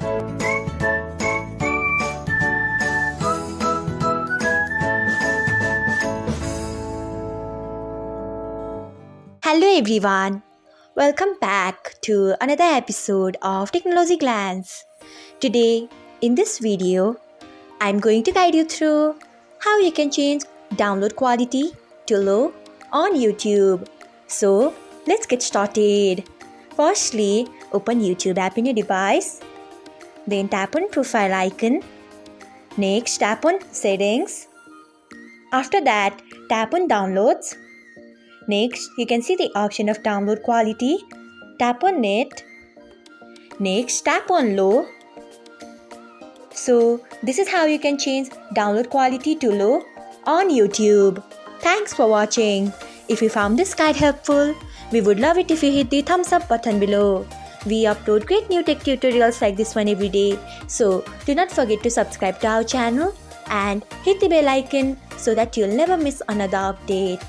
Hello everyone, welcome back to another episode of Technologyglance. Today, in this video, I'm going to guide you through how you can change download quality to low on YouTube. So, let's get started. Firstly, open YouTube app in your device. Then tap on profile icon. Next, tap on settings. After that, tap on downloads. Next, you can see the option of download quality. Tap on it. Next, tap on low. So, this is how you can change download quality to low on YouTube. Thanks for watching. If you found this guide helpful, we would love it if you hit the thumbs up button below. We upload great new tech tutorials like this one every day. So, do not forget to subscribe to our channel and hit the bell icon so that you'll never miss another update.